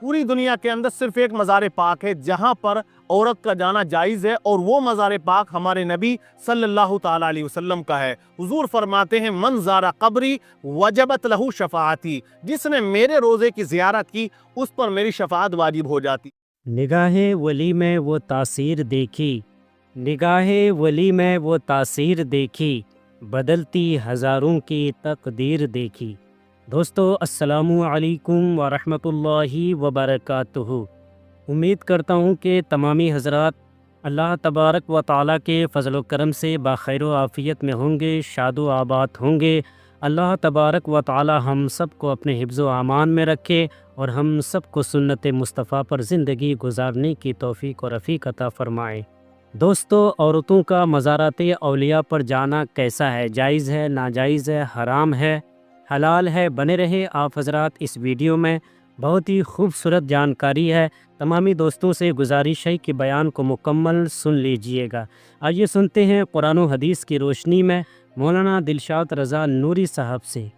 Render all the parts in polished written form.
पूरी दुनिया के अंदर सिर्फ एक मज़ार पाक है जहां पर औरत का जाना जायज़ है, और वो मज़ार पाक हमारे नबी सल्लल्लाहु ताला अलैहि वसल्लम का है। हुजूर फरमाते हैं, मन ज़ारा कब्री वजबत लहू शफाअती, जिसने मेरे रोज़े की ज़ियारत की उस पर मेरी शफाअत वाजिब हो जाती। निगाहे वली में वो तासीर देखी, निगाहे वली में वो तासीर देखी, बदलती हज़ारों की तकदीर देखी। दोस्तों, अस्सलामु अलैकुम व रहमतुल्लाहि व बरकातुहू। उम्मीद करता हूँ कि तमामी हज़रात अल्लाह तबारक व ताला के फ़ज़ल व करम से बख़ैर व आफ़ियत में होंगे, शाद व आबाद होंगे। अल्लाह तबारक व ताला हम सब को अपने हिफ्ज़ व अमान में रखे और हम सब को सुन्नत मुस्तफ़ा पर ज़िंदगी गुजारने की तौफ़ीक़ और रफ़ीक़ अता फ़रमाए। दोस्तों, औरतों का मज़ारात औलिया पर जाना कैसा है? जायज़ है, नाजायज़ है, हराम है, हलाल है? बने रहे आप हज़रात इस वीडियो में, बहुत ही खूबसूरत जानकारी है। तमामी दोस्तों से गुजारिश है कि बयान को मुकम्मल सुन लीजिएगा। आइए सुनते हैं कुरान व हदीस की रोशनी में मौलाना दिलशाद रज़ा नूरी साहब से।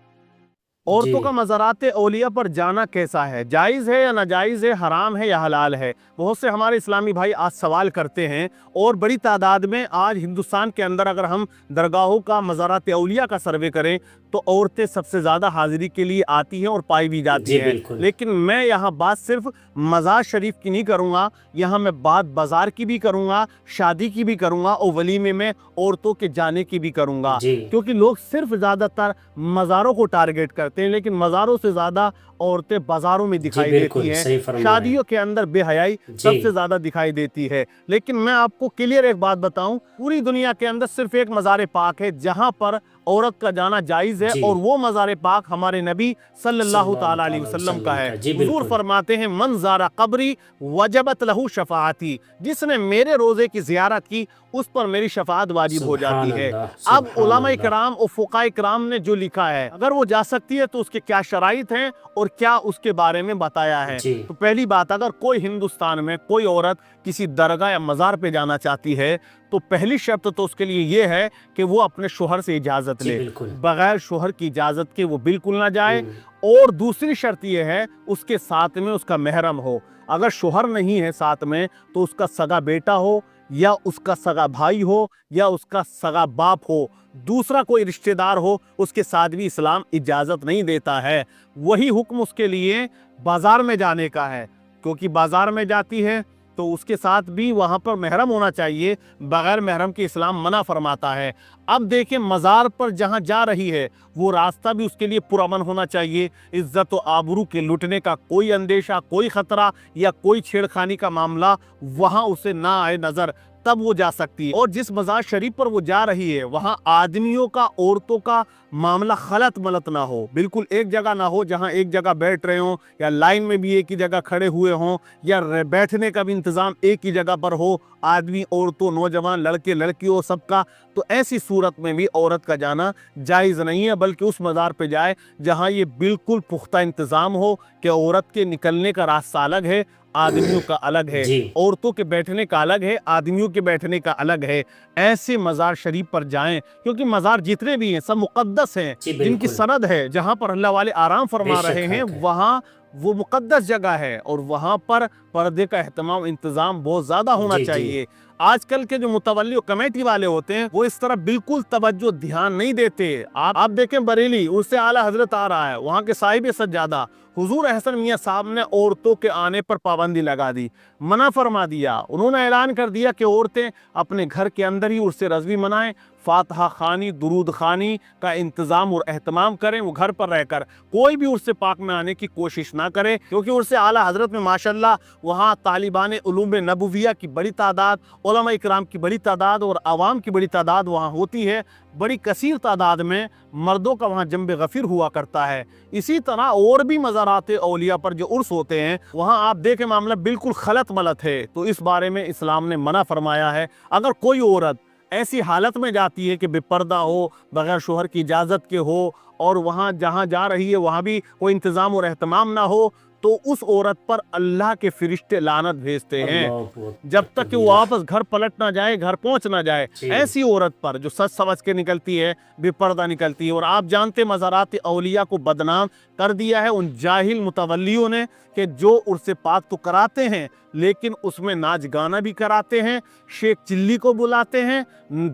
औरतों का मज़ारात औलिया पर जाना कैसा है? जायज़ है या नाजायज़ है, हराम है या हलाल है? बहुत से हमारे इस्लामी भाई आज सवाल करते हैं, और बड़ी तादाद में आज हिंदुस्तान के अंदर अगर हम दरगाहों का मज़ारात औलिया का सर्वे करें तो औरतें सबसे ज़्यादा हाज़िरी के लिए आती हैं और पाई भी जाती हैं। लेकिन मैं यहाँ बात सिर्फ मज़ार शरीफ की नहीं करूँगा, यहाँ मैं बात बाज़ार की भी करूँगा, शादी की भी करूँगा, और वलीमे में औरतों के जाने की भी करूँगा। क्योंकि लोग सिर्फ ज़्यादातर मज़ारों को टारगेट करते हैं, लेकिन मज़ारों से ज़्यादा औरतें बाज़ारों में दिखाई देती हैं। शादियों के अंदर बेहयाई सबसे ज़्यादा दिखाई देती है। लेकिन मैं आपको क्लियर एक बात बताऊं, पूरी दुनिया के अंदर सिर्फ एक मज़ार पाक है जहां पर औरत का जाना जायज़ है, और वो मज़ार पाक हमारे नबी सल्लल्लाहु ताला अलैहि वसल्लम का है। हुजूर फरमाते हैं, मन ज़ारा कब्री वजबत लहू शफाअती, जिसने मेरे रोज़े की ज़ियारत की उस पर मेरी शफाअत वाजिब हो जाती है। अब उलमा किराम और फुक़हा किराम ने जो लिखा है, अगर वो जा सकती है तो उसके क्या शराइत हैं और क्या उसके बारे में बताया है। तो पहली बात, अगर कोई हिंदुस्तान में कोई औरत किसी दरगाह या मज़ार पे जाना चाहती है तो पहली शर्त तो उसके लिए ये है कि वो अपने शोहर से इजाज़त ले। बगैर शोहर की इजाज़त के वो बिल्कुल ना जाए। और दूसरी शर्त ये है, उसके साथ में उसका महरम हो। अगर शोहर नहीं है साथ में तो उसका सगा बेटा हो, या उसका सगा भाई हो, या उसका सगा बाप हो, दूसरा कोई रिश्तेदार हो, उसके साथ भी इस्लाम इजाज़त नहीं देता है। वही हुक्म उसके लिए बाज़ार में जाने का है, क्योंकि बाज़ार में जाती है तो उसके साथ भी वहाँ पर महरम होना चाहिए। बग़ैर महरम के इस्लाम मना फरमाता है। अब देखें, मज़ार पर जहाँ जा रही है वो रास्ता भी उसके लिए पुरअमन होना चाहिए। इज़्ज़त व आबरू के लुटने का कोई अंदेशा, कोई ख़तरा या कोई छेड़खानी का मामला वहाँ उसे ना आए नज़र, तब वो जा सकती है। और जिस मज़ार शरीफ पर वो जा रही है वहाँ आदमियों का, औरतों का मामला खलत मलत ना हो, बिल्कुल एक जगह ना हो जहाँ एक जगह बैठ रहे हों, या लाइन में भी एक ही जगह खड़े हुए हों, या बैठने का भी इंतज़ाम एक ही जगह पर हो, आदमी औरतों, नौजवान, लड़के लड़कियों सबका। तो ऐसी सूरत में भी औरत का जाना जायज़ नहीं है, बल्कि उस मज़ार पे जाए जहाँ ये बिल्कुल पुख्ता इंतज़ाम हो कि औरत के निकलने का रास्ता अलग है, आदमियों का अलग है, औरतों के बैठने का अलग है, आदमियों के बैठने का अलग है। ऐसे मज़ार शरीफ पर जाएं, क्योंकि मज़ार जितने भी हैं सब मुक़द्दस हैं, जिनकी सनद है, जहाँ पर अल्लाह वाले आराम फरमा रहे हैं वहाँ वो मुक़द्दस जगह है, और वहाँ पर पर्दे का एहतमाम इंतज़ाम बहुत ज़्यादा होना चाहिए। आजकल के जो मुतवल्ली कमेटी वाले होते हैं वो इस तरह बिल्कुल तवज्जो ध्यान नहीं देते। आप देखें, बरेली उससे आला हजरत आ रहा है, वहाँ के साहिब सज्जादा हुजूर अहसन मियाँ साहब ने औरतों के आने पर पाबंदी लगा दी, मना फरमा दिया। उन्होंने ऐलान कर दिया कि औरतें अपने घर के अंदर ही उर्स रज़वी मनाएं, फातिहा खानी, दुरूद खानी का इंतज़ाम और एहतमाम करें, वो घर पर रहकर कोई भी उर्स पाक में आने की कोशिश ना करे। क्योंकि उर्स आला हज़रत में माशाल्लाह वहाँ तालिबान उलूम नबुविया की बड़ी तादाद, उलमा इकराम की बड़ी तादाद और आवाम की बड़ी तादाद वहाँ होती है। बड़ी कसीर तादाद में मर्दों का वहाँ जंब गफ़ीर हुआ करता है। इसी तरह और भी मज़ारात औलिया पर जो उर्स होते हैं वहाँ आप देखें मामला बिल्कुल खलत मलत है। तो इस बारे में इस्लाम ने मना फरमाया है। अगर कोई औरत ऐसी हालत में जाती है कि बेपर्दा हो, बगैर शोहर की इजाज़त के हो, और वहाँ जहाँ जा रही है वहाँ भी कोई इंतज़ाम और एहतमाम ना हो, तो उस औरत पर अल्लाह के फरिश्ते लानत भेजते हैं अल्लाहु अकबर जब तक कि वो कबीरा। वापस घर पलट ना जाए, घर पहुंच ना जाए। जी। ऐसी औरत पर जो सच समझ के निकलती है, बेपर्दा निकलती है। और आप जानते मज़ारात औलिया को बदनाम कर दिया है उन जाहिल मुतवल्लियों ने कि जो उर्से पाक तो कराते हैं लेकिन उसमें नाच गाना भी कराते हैं, शेख चिल्ली को बुलाते हैं,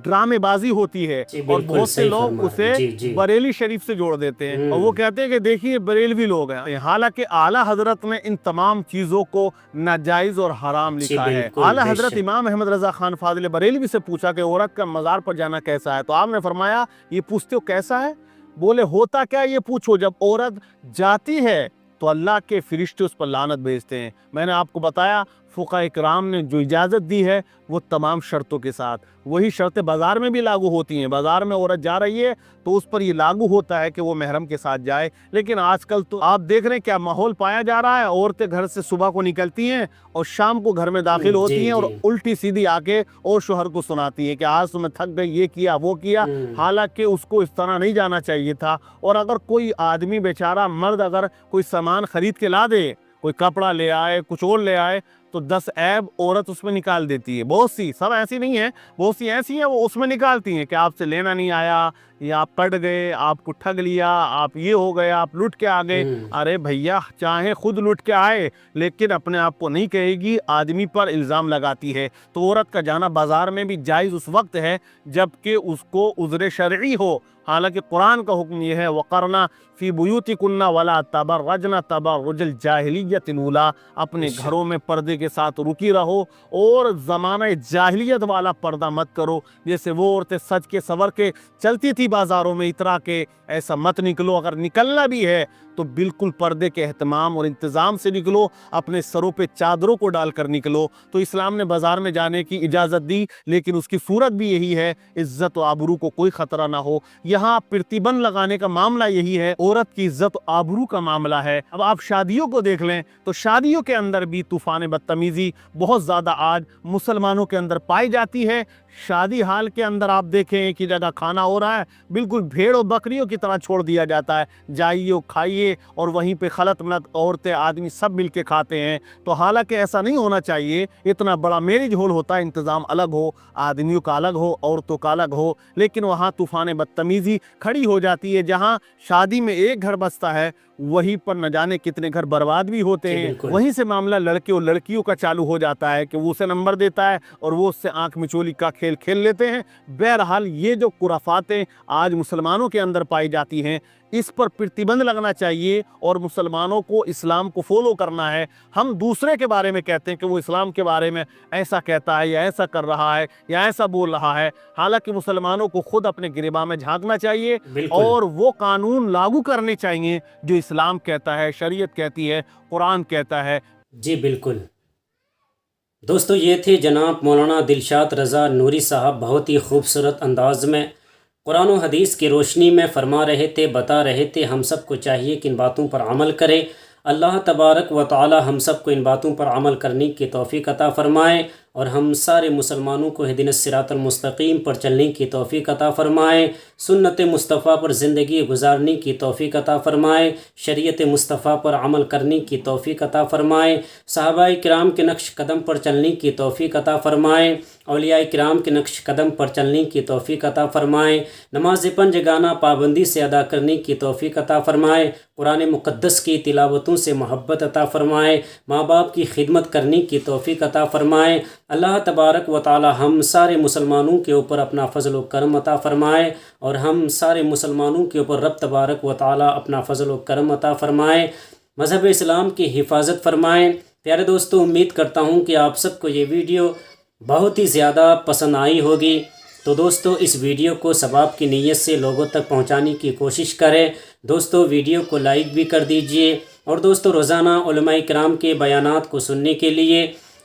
ड्रामेबाजी होती है। जी, और बिल्कुल बहुत से सही लोग फरमा उसे रहे हैं। जी, जी। बरेली शरीफ से जोड़ देते हैं और वो कहते हैं कि देखिए बरेलवी लोग हैं। हालांकि आला हजरत ने इन तमाम चीज़ों को नाजायज़ और हराम जी, लिखा है। बिल्कुल, आला हजरत बेशक। इमाम अहमद रज़ा खान फाजिल बरेलवी से पूछा कि औरत का मज़ार पर जाना कैसा है, तो आपने फरमाया ये पूछते हो कैसा है, बोले होता क्या ये पूछो, जब औरत जाती है तो अल्लाह के फरिश्ते उस पर लानत भेजते हैं। मैंने आपको बताया फुक़हा इकराम ने जो इजाज़त दी है वो तमाम शर्तों के साथ, वही शर्तें बाज़ार में भी लागू होती हैं। बाज़ार में औरत जा रही है तो उस पर ये लागू होता है कि वो महरम के साथ जाए। लेकिन आजकल तो आप देख रहे हैं क्या माहौल पाया जा रहा है, औरतें घर से सुबह को निकलती हैं और शाम को घर में दाखिल होती जी, हैं और जी। उल्टी सीधी आके और शोहर को सुनाती है कि आज तो मैं थक गई, ये किया वो किया। हालांकि उसको इस तरह नहीं जाना चाहिए था। और अगर कोई आदमी बेचारा मर्द अगर कोई सामान खरीद के ला दे, कोई कपड़ा ले आए, कुछ और ले आए, तो 10 ऐब औरत उसमें निकाल देती है। बहुत सी, सब ऐसी नहीं है, बहुत सी ऐसी हैं वो उसमें निकालती हैं कि आपसे लेना नहीं आया, या आप पट गए, आपको ठग लिया, आप ये हो गए, आप लुट के आ गए। अरे भैया, चाहे खुद लुट के आए लेकिन अपने आप को नहीं कहेगी, आदमी पर इल्ज़ाम लगाती है। तो औरत का जाना बाज़ार में भी जायज़ उस वक्त है जबकि उसको उज़्र शरई हो। हालांकि कुरान का हुक्म ये है वक़रना फ़ी बुयूतिकुन्ना वला तबर्रजना तबर्रुजल जाहिलियतिल ऊला, अपने घरों में पर्दे के साथ रुकी रहो और ज़माना जाहिलियत वाला पर्दा मत करो। जैसे वो औरतें सज के संवर के चलती थी बाज़ारों में, इतरा के, ऐसा मत निकलो। अगर निकलना भी है तो बिल्कुल पर्दे के एहतमाम और इंतज़ाम से निकलो, अपने सरों पे चादरों को डालकर निकलो। तो इस्लाम ने बाज़ार में जाने की इजाज़त दी, लेकिन उसकी सूरत भी यही है इज़्ज़त व आबरू को कोई ख़तरा ना हो। यहाँ प्रतिबंध लगाने का मामला यही है, औरत की इज़्ज़त व आबरू का मामला है। अब आप शादियों को देख लें तो शादियों के अंदर भी तूफ़ान बदतमीज़ी बहुत ज़्यादा आज मुसलमानों के अंदर पाई जाती है। शादी हाल के अंदर आप देखें एक ही जगह खाना हो रहा है, बिल्कुल भेड़ और बकरियों की तरह छोड़ दिया जाता है, जाइए खाइए, और वहीं पे खलत मलत औरतें आदमी सब मिल के खाते हैं। तो हालांकि ऐसा नहीं होना चाहिए। इतना बड़ा मैरिज हॉल होता है, इंतज़ाम अलग हो, आदमियों का अलग हो, औरतों का अलग हो, लेकिन वहाँ तूफ़ान बदतमीज़ी खड़ी हो जाती है। जहाँ शादी में एक घर बसता है वहीं पर न जाने कितने घर बर्बाद भी होते हैं। वहीं से मामला लड़के और लड़कियों का चालू हो जाता है कि वो उसे नंबर देता है और वो उससे आंख मिचोली का खेल खेल लेते हैं। बहरहाल ये जो खुराफातें आज मुसलमानों के अंदर पाई जाती हैं, इस पर प्रतिबंध लगना चाहिए और मुसलमानों को इस्लाम को फॉलो करना है। हम दूसरे के बारे में कहते हैं कि वो इस्लाम के बारे में ऐसा कहता है या ऐसा कर रहा है या ऐसा बोल रहा है, हालांकि मुसलमानों को खुद अपने गिरबा में झांकना चाहिए और वो कानून लागू करने चाहिए जो इस्लाम कहता है, शरीयत कहती है, कुरान कहता है। जी बिल्कुल दोस्तों, ये थे जनाब मौलाना दिलशाद रज़ा नूरी साहब, बहुत ही खूबसूरत अंदाज में कुरान और हदीस की रोशनी में फरमा रहे थे, बता रहे थे हम सब को चाहिए कि इन बातों पर अमल करें। अल्लाह तबारक व तआला हम सब को इन बातों पर अमल करने की तौफीक अता फ़रमाए और हम सारे मुसलमानों को हिदीनस सिरातल मुस्तकीम पर चलने की तौफीक अता फ़रमाए, सुन्नत मुस्तफ़ा पर ज़िंदगी गुजारने की तौफीक अता फ़रमाए, शरीयत मुस्तफ़ा पर अमल करने की तौफीक अता फ़रमाए, सहाबाए किराम के नक्श कदम पर चलने की तौफीक अता फ़रमाए, औलियाए किराम के नक्श कदम पर चलने की तौफीक अता फ़रमाए, नमाज पंजगाना पाबंदी से अदा करने की तौफीक अता फ़रमाए, कुरान मुक़द्दस की तिलावतों से मोहब्बत अता फ़रमाए, माँ बाप की खिदमत करने की तौफीक अता फ़रमाए। अल्लाह तबारक व ताला हम सारे मुसलमानों के ऊपर अपना फ़ज़ल व करम अता फ़रमाए और हम सारे मुसलमानों के ऊपर रब तबारक व ताला अपना फ़ज़ल व करम अता फ़रमाए, मज़हब इस्लाम की हिफाजत फ़रमाए। प्यारे दोस्तों, उम्मीद करता हूँ कि आप सबको ये वीडियो बहुत ही ज़्यादा पसंद आई होगी। तो दोस्तों, इस वीडियो को सवाब की नीयत से लोगों तक पहुँचाने की कोशिश करें। दोस्तों, वीडियो को लाइक भी कर दीजिए और दोस्तों, रोज़ाना उलमाए किराम के बयानात को सुनने के लिए,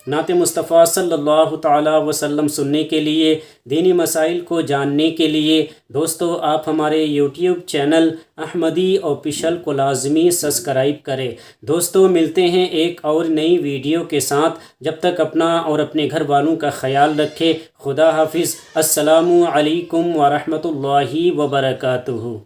नात मुस्तफ़ा सल्लल्लाहु तआला वसल्लम सुनने के लिए, दीनी मसाइल को जानने के लिए दोस्तों आप हमारे यूट्यूब चैनल अहमदी ऑफिशियल को लाजमी सब्सक्राइब करें। दोस्तों, मिलते हैं एक और नई वीडियो के साथ। जब तक अपना और अपने घर वालों का ख्याल रखें। खुदा हाफिज़। अस्सलामु अलैकुम व रहमतुल्लाहि व बरकातुहू।